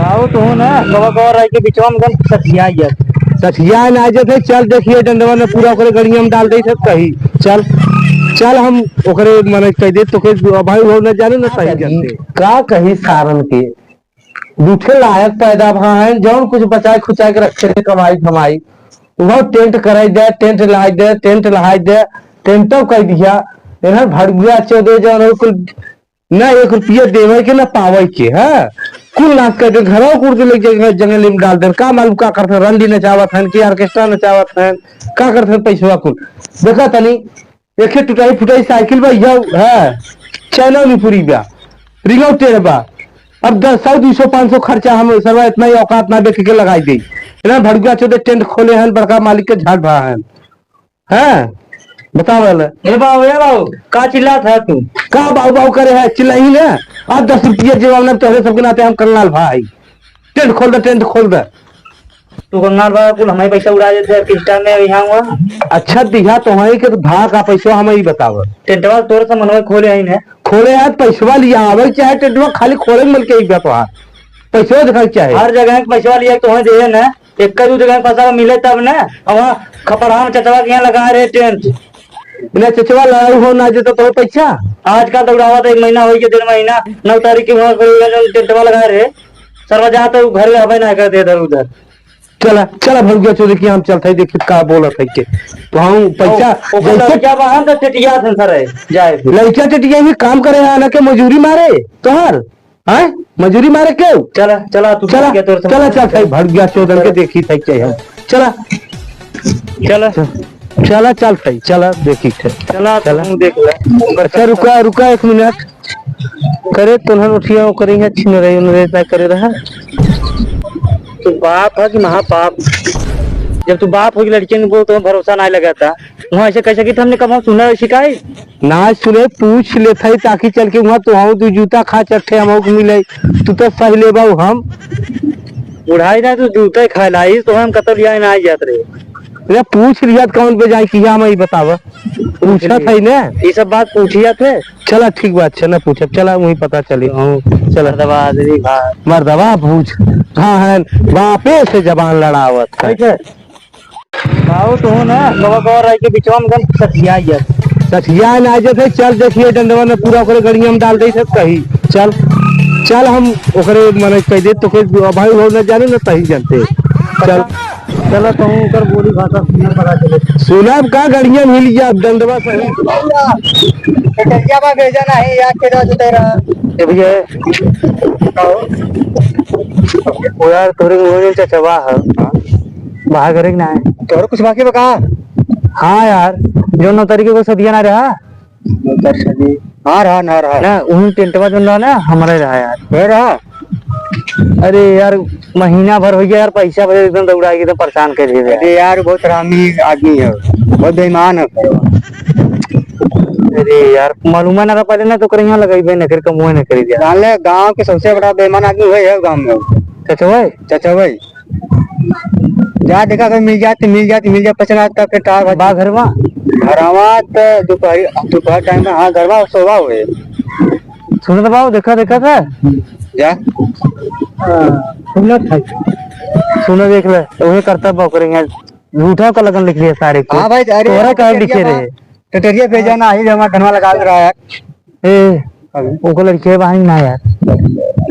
आओ तो ना कवा कवा रह के बिचवा में सठिया सठिया ना जैसे चल देखिए डंडवा में पूरा ओकरे गड़िया में डाल दे कही चल चल हम ओकरे माने कह दे तो भाई हो न जाने ना सही जानते का कही सारन के दूठे लायक पैदा भा है जौन कुछ बचाए खुचाए के रखे थे कमाई धमाई वो टेंट कराई दे टेंट लाई दे टेंट लहाई दे टेंटो कह दिया इधर भड़ुआ चौदह जौन कुल न 1 रुपया देवे के न पावे के है कुल नाच कर घरों कुर्द लेके जंगल में डाल दे का मालूम का करते रंडी नचावत है कि ऑर्केस्ट्रा नचावत है का करते पैसा कुल देखा तनी एक टुटाई फुटाई साइकिल बा है चैनल में पूरी बा रिंगो टेढ़ बा अब 100 200 500 खर्चा हम सरवा इतना ही औकात ना देख के लगाई दी ना भड़ुआ चौदह टेंट खोले हैं बड़का मालिक के झाड़ भा है बताओ बाबू का चिल्ला था तू का बाबू बाबू करे है चिल्लाई ना अब 10 रुपये जवाब ना तोहरे सबके नाते हम करनाल भाई टेंट खोल दे तू करनाल भाई कुल हमारे पैसा उड़ा देते किस्टा में यहाँ हुआ अच्छा दिखा तो वही के भाग का पैसा हमें ही बताओ टेंटवा तोरे से मनवा खोले आई ने खोले है पैसा लिया आवे चाहे टेंटवा खाली खोले मिल के ही तो पैसा दिखा चाहे हर जगह पैसा लिया तो वहीं दे ना एक दो जगह पैसा मिले तब ना वहाँ खपरहान चचवा के यहाँ लगा रहे टेंट इन्हें चचवा लड़ाई हो ना देता तो पैसा आजकल तो उड़ावा तो 1 महीना हो गया 1.5 महीना 9 तारीख के वहाँ टेंटवा लगा रहे सरवा जहाँ तो घर में हवे ना करते इधर उधर चला चला भड़ुआ चौधरी की हम चलते देखिए का बोलत है के तो हम पैसा क्या बहान तो टिटिया सर है जाए लड़का टिटिया भी काम करे आना के मजूरी मारे तोहर हैं मजूरी मारे क्यों चला चला तू चला चला चल भाई भड़ुआ चौधरी के देखी थे चाहिए चला चला चला चल भाई चला देखी थे चला चला देख ले अच्छा रुका 1 मिनट करे तुन्हन उठिया करेंगे छिन रहे उन्हें करे रहा तो बाप है कि महापाप जब तू बाप होगी लड़की ने बोल तो भरोसा नहीं लगाता वहाँ ऐसे कैसे कि हमने कब सुना शिकायत ना सुने पूछ लेता ही ताकि चल के वहाँ तू जूता खा चट्टे हम मिले तू तो सही ले बाबू हम उड़ाई ना तू जूता ही खा लाई तो हम कतल लिया ना जात रहे पूछ लिया कौन पे जाए किया मैं बतावा पूछा था ना ये सब बात पूछिया थे चला ठीक बात अच्छा ना पूछा चला वही पता चली चला मर्दबा पूछ हाँ है बापे से जबान लड़ावत है आओ तो ना कवा कवा रह के बिचवा में सठिया ना जैसे चल देखिए डंडवा में पूरा ओकरे गड़िया में डाल दे कही चल चल हम ओकरे माने कह दे तो भाई हो न जाने ना सही जानते चल चलो तो कर बोली भाषा सुना पता चले सुनब का गड़िया मिल गया डंडवा सही कटिया में भेजा नहीं याद के दो तेरा ए भैया ओ यार तोरे मोने चचवा है बाहर करे ना है तोरे कुछ बाकी बका हाँ यार जो 9 तारीख को सदिया ना रहा हाँ रहा ना उन टेंटवा जो ना हमारे रहा यार रहा अरे यार महीना भर हो गया यार पैसा बजे एकदम दौड़ा एकदम परेशान कर दिए अरे यार बहुत हरामी आदमी है बहुत बेईमान है अरे यार मालूम ना पहले ना तो कर यहाँ लगाई ना फिर कमुए ना करी दिया जान ले गांव के सबसे बड़ा बेईमान आदमी वही है गांव में चाचा भाई जा देखा अगर मिल जाती पचना तक के टार बा घरवा तो दोपहर टाइम में हाँ घरवा सोवा हुए सुनो तो बाबू देखा था जा सुनो देख ले वही करता करेंगे झूठा का लगन लिख लिया सारे को हाँ भाई तोरा कह लिखे रहे टटरिया भेजा ना ही जमा घरवा लगा रहा है ए ओको लड़के भाई ना यार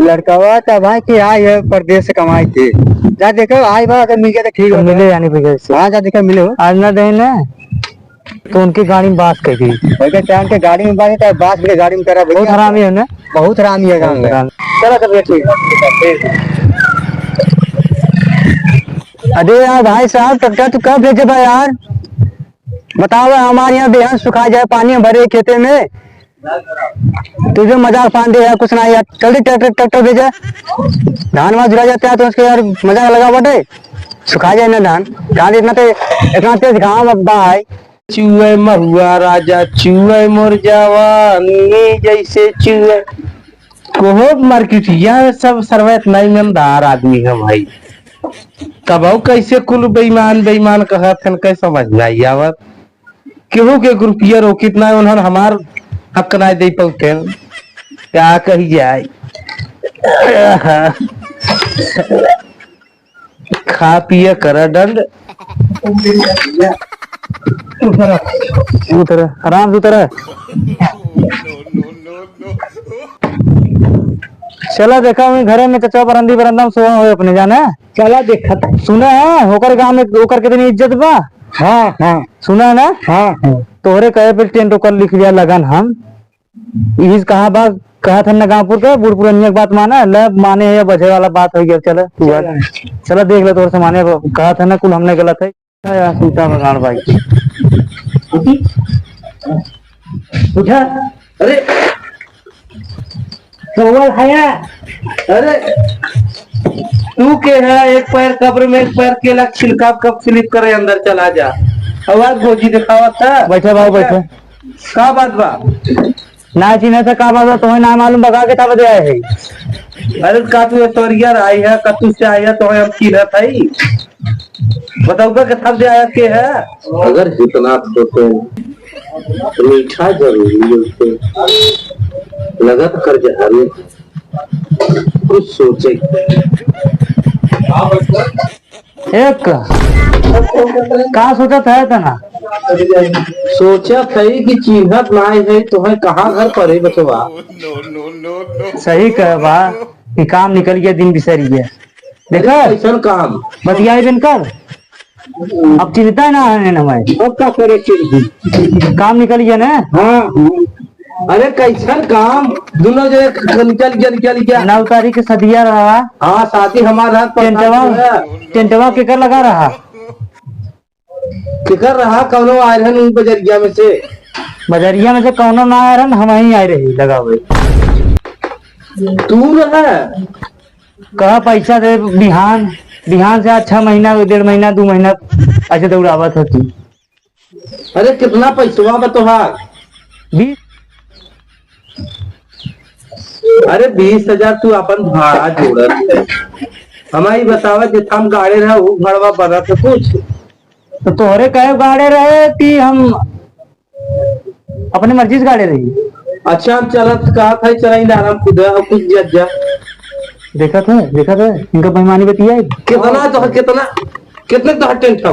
लड़का था भाई की आई है परदेश से कमाई थी जा देखो आई बा अगर मिल गया तो ठीक है मिले यानी हाँ जा देखो मिले आज ना दे ना तो उनकी गाड़ी में बात कही थी चांद के गाड़ी में बात बास भी गाड़ी में करा बहुत हरामी है ना बहुत हरामी है गाँव में चलो तब ठीक अरे यार भाई साहब ट्रैक्टर तो कब भेजे भाई यार बताओ हमारे यहाँ बेहद सुखा जाए पानी भरे खेते में तुझे मजाक फांदे यार कुछ ना यार जल्दी ट्रैक्टर भेजा धान वहां जुड़ा जाता है तो उसके यार मजाक लगा बटे सुखा जाए ना धान इतना तेज घाम भाई चूहे महुआ राजा चूहे मोर जवानी जैसे चूहे कोहो मार्केटिया सब सर्वत नहीं मेमदार आदमी है भाई तब कैसे कुल बेईमान कहत हन कैसे समझ में आई आवत केहू के ग्रुपिया रो कितना उन्होंने हमार हक ना दे पौते क्या कही जाए खा पिए कर दंड। उतर आराम से उतर। चला देखा मैं घरे में चचा बरंदी बरंदा में सोआ हुए अपने जाने। चला देखा सुना है होकर गांव में होकर कितनी इज्जत बा। हाँ हाँ सुना है ना। हाँ तोहरे कहे पे टेंट ओकर लिख दिया लगन हम इस कहा बा कहा था नगापुर के बूढ़ पुरानिया की बात माना ल माने है या बजे वाला बात हो गया। चल तू चला देख ले तोर से माने कहा था ना कुल हमने गलत है सूता बगाड़ भाई उठा। अरे सवाल है। अरे तू के है एक पैर कब्र में एक पैर केला छिलका कब स्लिप करे अंदर चला जा। आवाज भोजी दिखावा था। बैठे भाव बैठे का बात बा। ना चिन्ह था का बात तुम्हें ना मालूम बगा के था बजे है। अरे का तू तोरिया आई है का तू से आया तो हम चिन्ह था ही बताओ के थब दे आया के है। अगर जितना तो मीठा जरूरी है उसको लगत कर जहारी कुछ सोचे एक कहा सोचा था तना सोचा था कि चिन्हत ना है तो है कहाँ घर पर है बचवा। सही कह बा कि काम निकल गया दिन बिसर गया। देखा ऐसा काम बतिया दिन कर अब चिंता ना है ना मैं अब क्या करे काम निकल गया ना। हाँ अरे कैसन काम दोनों जो निकल गया 9 तारीख के सदिया रहा। हाँ साथी हमारा टेंटवा केकर लगा रहा फिकर रहा कौनो आए रहे उन बजरिया में से कौनो ना आए रहा हम ही आए रही लगा हुए तू रहा कहा पैसा दे बिहान से 6 महीना 1.5 महीना 2 महीना ऐसे दौड़ावत होती। अरे कितना पैसा बतोहार 20। अरे 20,000 तू अपन भाड़ा जोड़ हमारी बतावा जितना हम गाड़े रहा वो भड़वा बना तो कुछ तो तोहरे कहे गाड़े रहे कि हम अपने मर्जी से गाड़े रही। अच्छा हम चलत कहा था चला आराम खुद कुछ जा देखा था इनका बेईमानी बतिया कितना तो कितने तो टेंट था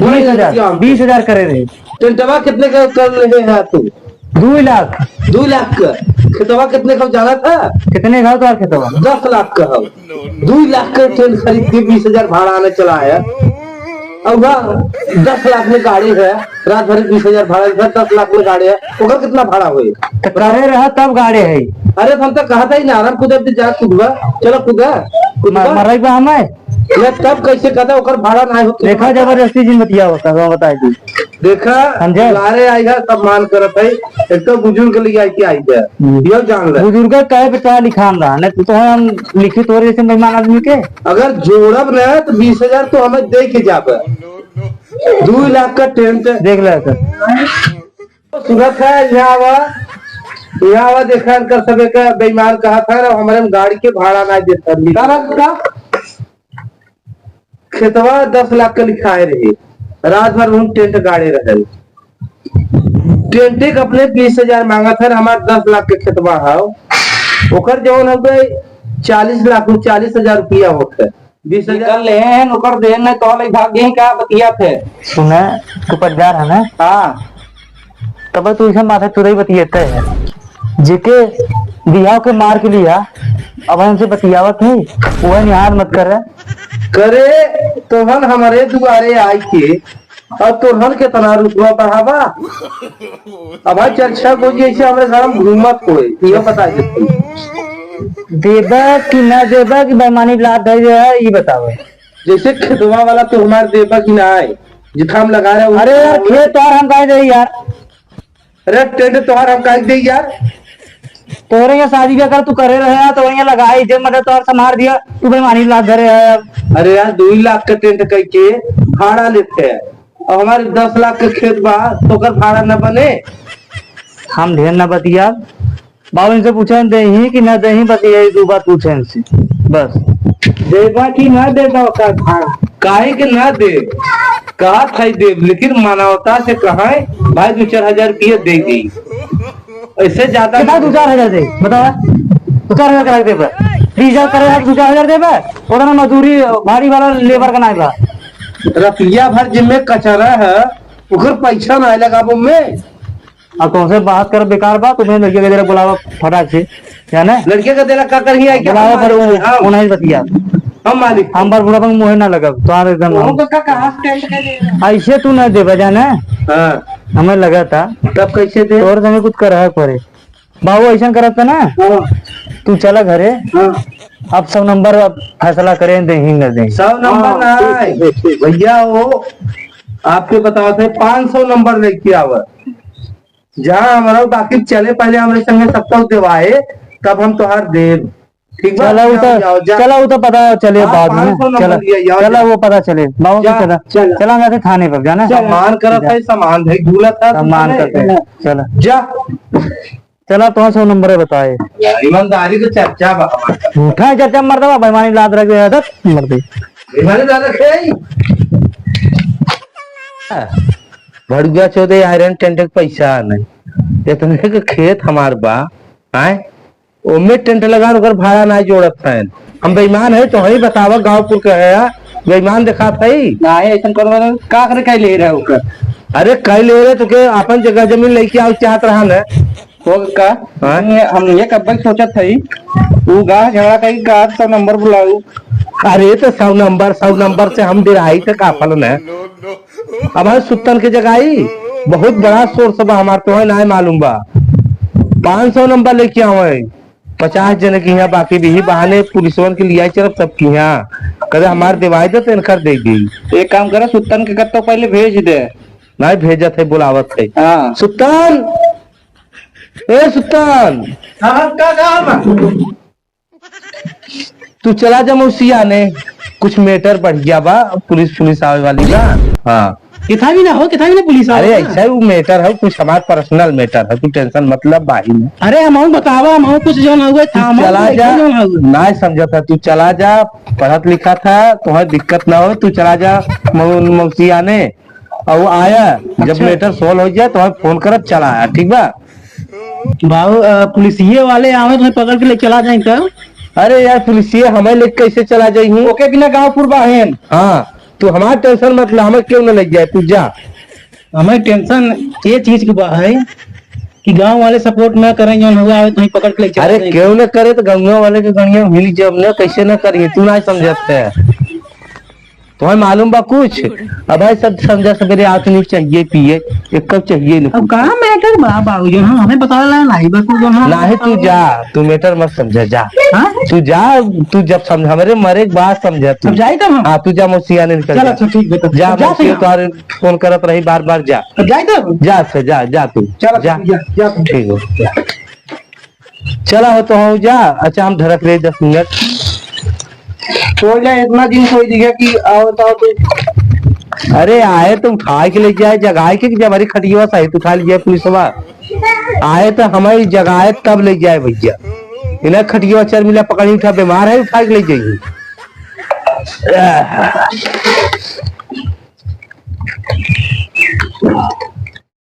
20,000 करे रहे। टेंटवा कितने का कर रहे हैं तू 2 लाख 2 लाख का खेतवा कितने का जाना था। कितने घाव तो खेतवा 10 लाख का हो 2 लाख का टेंट खरीद के 20,000 भाड़ा आने चला है। अब 10 लाख में गाड़ी है रात भर 20,000 भाड़ा 10 लाख में गाड़ी है ओकर कितना भाड़ा हुई तो करे रहा तब गाड़ी है। अरे हम तो कहा था आराम कुदर जा कुदवा चलो कुदा मरई पे हमें तब कैसे कहता ओकर भाड़ा ना हो। देखा जबरदस्ती जिन बतिया होता बता दी देखा लारे आई है तब मान करत है एक तो बुजुर्ग लिए आई के आई है ये जान ले बुजुर्ग कहे पे चाह लिखान रहा नहीं तो हम लिखी तोरे जैसे मेहमान आदमी के अगर जोड़ब न तो 20,000 तो हमें दे के जाबे 2 लाख का टेंट देख ले सूरत है यहाँ देखा कर सबे का बेईमान कहा था ना हमारे गाड़ी के भाड़ा ना देता खेतवा 10 लाख का लिखाए रहे रात भर हम टेंट गाड़े रहे टेंटे के अपने 20,000 मांगा था हमारे 10 लाख के खेतवा है ओकर जवन हो गए 40 लाख 40,000 रुपया होता है 20,000 ले ओकर दे न तो ले भाग्य का बतिया थे सुना तू पटदार है ना। हाँ तब तू इसे माथा चुराई बतियाते है जेके बिहाव के मार के लिया अब हमसे बतियावत है वह निहार मत कर रहा करे तोहन हमारे दुआरे आई के और तोहन के तना रुतबा बढ़ावा अब चर्चा को जैसे हमारे घर में घूमत कोई ये बता देबा कि ना देबा कि बेईमानी लाद है ये बताओ। जैसे खेतवा वाला तो हमारे देबा कि ना है जितना हम लगा रहे। अरे यार खेत तो हम कह दे यार अरे टेंट तोहार हम कह दे यार तोरे यहाँ शादी ब्याह कर तू करे रहे तो वही लगाई जब मतलब तोहर संभार दिया तू बेईमानी लाद धरे है। अरे यार 2 लाख का टेंट कह के भाड़ा लेते हैं और हमारे 10 लाख का खेत बा तो कर भाड़ा न बने। हम ढेर न बतिया बाबू इनसे पूछे दे ही कि न दे ही बतिया 2 बात पूछे इनसे बस देवा कि ना देगा का भाड़ा काहे के ना दे कहा था देव लेकिन मानवता से कहा भाई 2-4 हजार रुपया देगी ऐसे ज्यादा कितना 2-4 हजार दे बताओ 2-4 हजार करा दे डीजल करे 2,000 देबे ओतना मजदूरी भारी वाला लेबर का नहीं बा। रुपया भर जिम्मे कचरा है उधर पैसा ना लगाबो में। अब तुमसे बात कर बेकार बा, तुम्हें लड़के के जरा बुलावा फटाक से जाने लड़के का देला का करही आई बुलावा पर उन्हें बतिया हम मालिक हम पर बुढ़ा मुँह ना लगा तुम्हारे एकदम तो का कहां टेंट का दे ऐसे तू नहीं देबे जाने। हां हमें लगा था तब कैसे दे और तुम्हें कुछ कर है करे बाबू ऐसा करता ना। हां तू चला घरे हां अब सब नंबर अब फैसला करें देंगे सब नंबर ना भैया वो आपके बताओ थे 500 नंबर लेके आवा जहाँ हमारा बाकी चले पहले हमारे संगे सबको दिवाए तब हम तुहार देव ठीक बा। चला वो तो पता चले बाद में 500 नंबर चला लिया, जाओ, चला जाओ। वो पता चले बाबू जा, चला चला। चला मैं थाने पर जाना सम्मान करत है सम्मान है भूला था सम्मान करते हैं। चला जा चला तो 100 नंबर बताए ईमानदारी तो चर्चा बा हमारा उठा चर्चा मर दवा बेईमानी लाद रख दे था मर दे ईमानी दादा खेई भड़ुआ चौदह आयरन टेंट के पैसा नहीं इतने के खेत हमार बा आए ओमे टेंट लगा ओकर भाड़ा ना जोड़त है हम बेईमान है तो ही बतावा गांवपुर के है बेईमान देखा था ना ऐसा कर का करे कह ले रहा ओकर अरे कह ले रहे तो के अपन जगह जमीन लेके आओ चाहत रहा न तो का हम ये कब तक सोचा था तू गा झगड़ा कहीं का 100 नंबर बुलाऊ। अरे तो 100 नंबर से हम डिराई तक काफल न हमारे सुतन की जगह आई बहुत बड़ा सोर्स बा हमार तो है ना मालूम बा 500 नंबर लेके आवे 50 जन की यहाँ बाकी भी बहाने पुलिसवन के लिए चरफ सबकी यहाँ कदे हमार दिवाई तो इनकर देगी। एक काम करे सुतन के कत्तो पहले भेज दे नहीं भेजत है बुलावत है हाँ सुल्तान ए सुल्तान तू चला जा मौसिया ने कुछ मैटर बढ़ गया बा पुलिस आवे वाली ना। हाँ कितना भी ना पुलिस अरे ऐसा ही वो मैटर है कुछ हमारा पर्सनल मैटर है तू टेंशन मतलब बाही में। अरे हम बतावा हम कुछ जो हुआ था चला जा ना समझा था तू चला जा पढ़त लिखा था तुम्हें दिक्कत ना हो तू चला जा मौसिया ने और वो आया जब मैटर सोल्व हो जाए तो फोन करब चला आया ठीक बा। बाबू पुलिसिये वाले आवे तो पकड़ के ले चला जाए तो। अरे यार पुलिसिये हमें लेके कैसे चला जाइए ओके बिना गाँवपुर बाहेन। हाँ तू हमारा टेंशन मतलब हमें क्यों न लग जाए तू जा। हमें टेंशन ये चीज की बात है कि गांव वाले सपोर्ट ना करें जो हुआ है तो ही पकड़ के ले चला अरे क्यों न करे तो गंगा वाले के गणिया मिल जब न कैसे न करिए तू ना समझते है तुम्हें मालूम बा कुछ अब भाई सब समझा सवेरे आके नहीं चाहिए पिए एक कप चाहिए नहीं अब कहाँ मैटर बा बाबू जो हमें बता रहा है नहीं बस जो नहीं तू जा तू मैटर मत समझा जा तू जा तू जब समझ हमारे मरे एक बात समझा तू जाए तब हम हाँ तू जा मुझसे आने निकल चल अच्छा ठीक है जा मुझसे तुम्हारे फोन करत रही बार बार जा जाए तब जा से जा तू चल जा जा ठीक हो चला हो तो हो जा। अच्छा हम धड़क रहे 10 मिनट कोई ना इतना दिन कोई दिखा कि आओ तो तू अरे आए तो उठा के ले जाए जगाए के जब हमारी खटिया सही तो उठा लिया पुलिस आए तो हमारी जगाए तब ले जाए भैया इन्हें खटिया चर मिला पकड़ी उठा बीमार है उठा के ले जाइए।